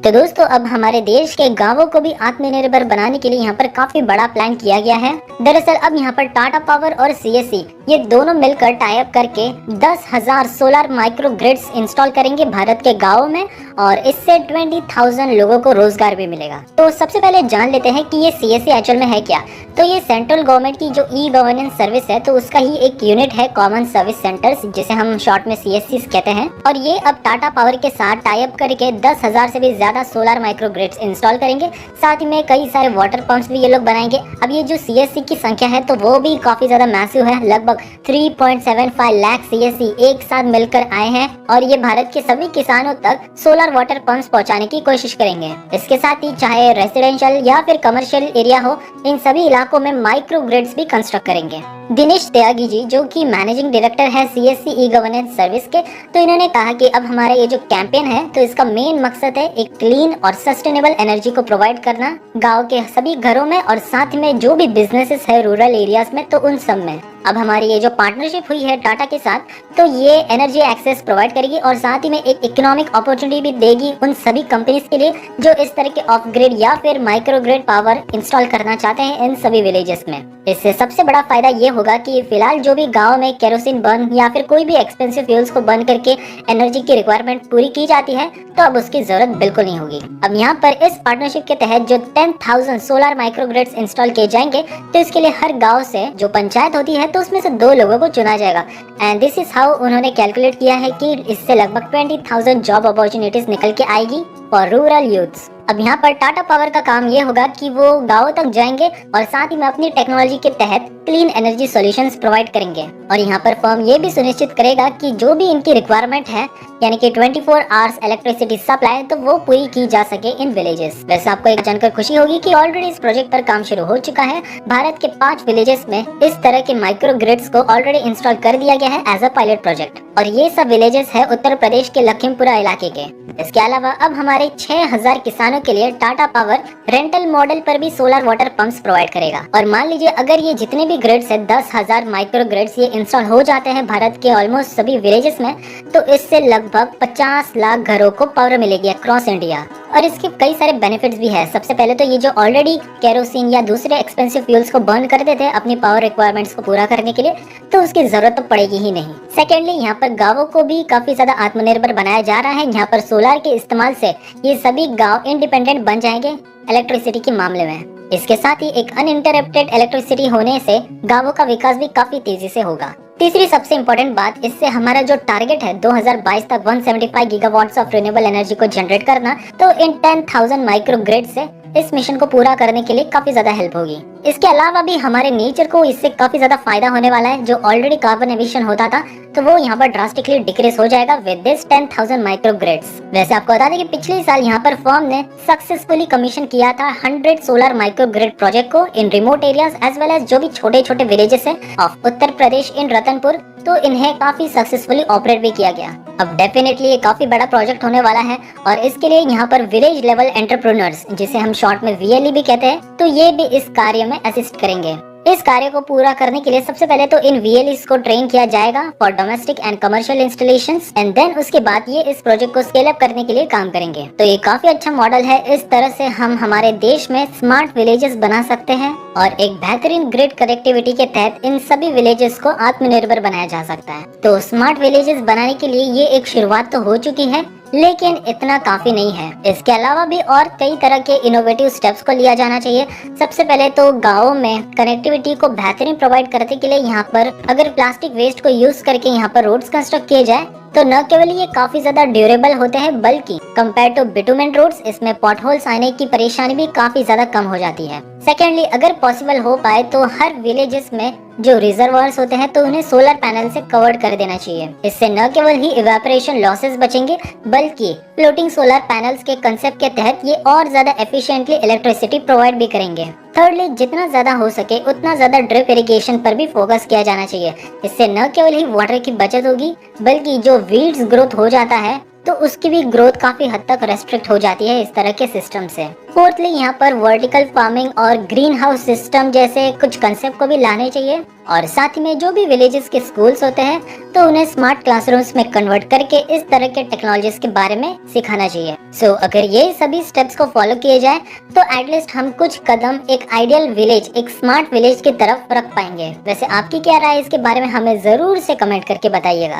तो दोस्तों अब हमारे देश के गांवों को भी आत्मनिर्भर बनाने के लिए यहाँ पर काफी बड़ा प्लान किया गया है। दरअसल अब यहाँ पर टाटा पावर और सीएससी ये दोनों मिलकर टाई अप करके 10,000 सोलर माइक्रो ग्रिड्स इंस्टॉल करेंगे भारत के गाँवों में और इससे 20,000 लोगों को रोजगार भी मिलेगा। तो सबसे पहले जान लेते हैं कि ये सीएससी एक्चुअल में है क्या। तो ये सेंट्रल गवर्नमेंट की जो ई गवर्नेंस सर्विस है तो उसका ही एक यूनिट है, कॉमन सर्विस सेंटर्स, जिसे हम शॉर्ट में सीएससी कहते हैं। और ये अब टाटा पावर के साथ टाई अप करके 10,000 से भी ज्यादा सोलर माइक्रो ग्रिड्स इंस्टॉल करेंगे। साथ ही में कई सारे वाटर पंप्स भी ये लोग बनाएंगे। अब ये जो सीएससी की संख्या है तो वो भी काफी ज्यादा मैसिव है, लगभग 3.75 लाख सीएससी एक साथ मिलकर आए हैं और ये भारत के सभी किसानों तक सोलर वाटर पंप्स पहुंचाने की कोशिश करेंगे। इसके साथ ही चाहे रेसिडेंशियल या फिर कमर्शियल एरिया हो, इन सभी इलाकों में माइक्रो ग्रिड्स भी कंस्ट्रक्ट करेंगे। दिनेश त्यागी जी जो कि मैनेजिंग डायरेक्टर है सीएससी ई गवर्नेंस सर्विस के, तो इन्होंने कहा कि अब हमारा ये जो कैंपेन है तो इसका मेन मकसद है एक क्लीन और सस्टेनेबल एनर्जी को प्रोवाइड करना गांव के सभी घरों में और साथ में जो भी बिजनेसेस है रूरल एरियाज में तो उन सब में। अब हमारी ये जो पार्टनरशिप हुई है टाटा के साथ तो ये एनर्जी एक्सेस प्रोवाइड करेगी और साथ ही में एक इकोनॉमिक अपॉर्चुनिटी भी देगी उन सभी कंपनीज के लिए जो इस तरह के ऑफ ग्रिड या फिर माइक्रो ग्रिड पावर इंस्टॉल करना चाहते हैं इन सभी विलेजेस में। इससे सबसे बड़ा फायदा ये होगा कि फिलहाल जो भी गांव में केरोसिन बर्न या फिर कोई भी एक्सपेंसिव फ्यूल्स को बर्न करके एनर्जी की रिक्वायरमेंट पूरी की जाती है तो अब उसकी जरूरत बिल्कुल नहीं होगी। अब यहाँ पर इस पार्टनरशिप के तहत जो 10,000 सोलर माइक्रो ग्रिड्स इंस्टॉल किए जाएंगे तो इसके लिए हर गाँव से जो पंचायत होती है तो उसमें से 2 लोगों को चुना जाएगा। एंड दिस इज हाउ उन्होंने कैलकुलेट किया है कि इससे लगभग 20,000 जॉब अपॉर्चुनिटीज निकल के आएगी फॉर रूरल यूथ्स। अब यहाँ पर टाटा पावर का काम ये होगा कि वो गाँव तक जाएंगे और साथ ही में अपनी टेक्नोलॉजी के तहत क्लीन एनर्जी सॉल्यूशंस प्रोवाइड करेंगे और यहाँ पर फर्म ये भी सुनिश्चित करेगा कि जो भी इनकी रिक्वायरमेंट है यानी कि 24 आवर्स इलेक्ट्रिसिटी सप्लाई तो वो पूरी की जा सके इन विलेजेस। वैसे आपको एक जानकर खुशी होगी कि ऑलरेडी इस प्रोजेक्ट पर काम शुरू हो चुका है। भारत के 5 विलेजेस में इस तरह के माइक्रो ग्रिड्स को ऑलरेडी इंस्टॉल कर दिया गया है एज अ पायलट प्रोजेक्ट और ये सब विलेजेस है उत्तर प्रदेश के लखीमपुरा इलाके के। इसके अलावा अब हमारे 6,000 किसानों के लिए टाटा पावर रेंटल मॉडल पर भी सोलर वाटर पंप्स प्रोवाइड करेगा। और मान लीजिए अगर ये जितने भी ग्रिड्स है 10,000 माइक्रो ग्रिड्स ये इंस्टॉल हो जाते हैं भारत के ऑलमोस्ट सभी विलेजेस में तो इससे लगभग 50 लाख घरों को पावर मिलेगी अक्रॉस इंडिया। और इसके कई सारे बेनिफिट्स भी है। सबसे पहले तो ये जो ऑलरेडी केरोसिन या दूसरे एक्सपेंसिव फ्यूल्स को बर्न करते थे अपनी पावर रिक्वायरमेंट्स को पूरा करने के लिए तो उसकी जरूरत तो पड़ेगी ही नहीं। सेकेंडली यहाँ पर गाँवों को भी काफी ज्यादा आत्मनिर्भर बनाया जा रहा है। यहाँ पर सोलर के इस्तेमाल से ये सभी गाँव इंडिपेंडेंट बन जाएंगे इलेक्ट्रिसिटी के मामले में। इसके साथ ही एक अनइंटरप्टेड इलेक्ट्रिसिटी होने से गाँवों का विकास भी काफी तेजी से होगा। तीसरी सबसे इम्पोर्टेंट बात, इससे हमारा जो टारगेट है 2022 तक 175 गीगावाट्स ऑफ रिन्यूएबल एनर्जी को जनरेट करना तो इन 10,000 माइक्रो ग्रिड से इस मिशन को पूरा करने के लिए काफी ज्यादा हेल्प होगी। इसके अलावा भी हमारे नेचर को इससे काफी ज्यादा फायदा होने वाला है। जो ऑलरेडी कार्बन एमिशन होता था तो वो यहाँ पर ड्रास्टिकली डिक्रीज हो जाएगा विद दिस 10,000 माइक्रो ग्रिड्स। वैसे आपको बता दें कि पिछले साल यहाँ पर फर्म ने सक्सेसफुली कमीशन किया था 100 सोलर माइक्रो ग्रिड प्रोजेक्ट को in remote areas as well as जो भी छोटे छोटे विलेजेस है ऑफ उत्तर प्रदेश इन रतनपुर, तो इन्हें काफी सक्सेसफुली ऑपरेट भी किया गया। अब डेफिनेटली ये काफी बड़ा प्रोजेक्ट होने वाला है और इसके लिए यहाँ पर विलेज लेवल एंटरप्रेन्योर्स जिसे हम शॉर्ट में वीएलई भी कहते हैं तो ये भी इस कार्य में असिस्ट करेंगे। इस कार्य को पूरा करने के लिए सबसे पहले तो इन वीएलईस को ट्रेन किया जाएगा for domestic and commercial installations and then उसके बाद ये इस प्रोजेक्ट को स्केल अप करने के लिए काम करेंगे। तो ये काफी अच्छा मॉडल है। इस तरह से हम हमारे देश में स्मार्ट विलेजेस बना सकते हैं और एक बेहतरीन ग्रिड कनेक्टिविटी के तहत इन सभी विलेजेस को आत्मनिर्भर बनाया जा सकता है। तो स्मार्ट विलेजेस बनाने के लिए ये एक शुरुआत तो हो चुकी है लेकिन इतना काफी नहीं है। इसके अलावा भी और कई तरह के इनोवेटिव स्टेप्स को लिया जाना चाहिए। सबसे पहले तो गाँवों में कनेक्टिविटी को बेहतरीन प्रोवाइड करने के लिए यहाँ पर अगर प्लास्टिक वेस्ट को यूज करके यहाँ पर रोड्स कंस्ट्रक्ट किए जाए तो न केवल ये काफी ज्यादा ड्यूरेबल होते हैं बल्कि कंपेयर टू बिटुमेन रोड्स इसमें पॉटहोल्स आने की परेशानी भी काफी ज्यादा कम हो जाती है। सेकेंडली अगर पॉसिबल हो पाए तो हर विलेजेस में जो रिजर्वायर्स होते हैं तो उन्हें सोलर पैनल से कवर्ड कर देना चाहिए। इससे न केवल ही इवेपोरेशन लॉसेस बचेंगे बल्कि फ्लोटिंग सोलर पैनल्स के कंसेप्ट के तहत ये और ज्यादा एफिशिएंटली इलेक्ट्रिसिटी प्रोवाइड भी करेंगे। थर्डली जितना ज्यादा हो सके उतना ज्यादा ड्रिप इरिगेशन पर भी फोकस किया जाना चाहिए। इससे न केवल ही वाटर की बचत होगी बल्कि जो वीड्स ग्रोथ हो जाता है तो उसकी भी ग्रोथ काफी हद तक रेस्ट्रिक्ट हो जाती है इस तरह के सिस्टम से। फोर्थली यहाँ पर वर्टिकल फार्मिंग और ग्रीन हाउस सिस्टम जैसे कुछ कंसेप्ट को भी लाने चाहिए, और साथ ही में जो भी विलेजेस के स्कूल्स होते हैं तो उन्हें स्मार्ट क्लासरूम्स में कन्वर्ट करके इस तरह के टेक्नोलॉजीज के बारे में सिखाना चाहिए। सो अगर ये सभी स्टेप्स को फॉलो किए जाए तो एटलीस्ट हम कुछ कदम एक आइडियल विलेज, एक स्मार्ट विलेज की तरफ रख पाएंगे। वैसे आपकी क्या राय है इसके बारे में, हमें जरूर से कमेंट करके बताइएगा।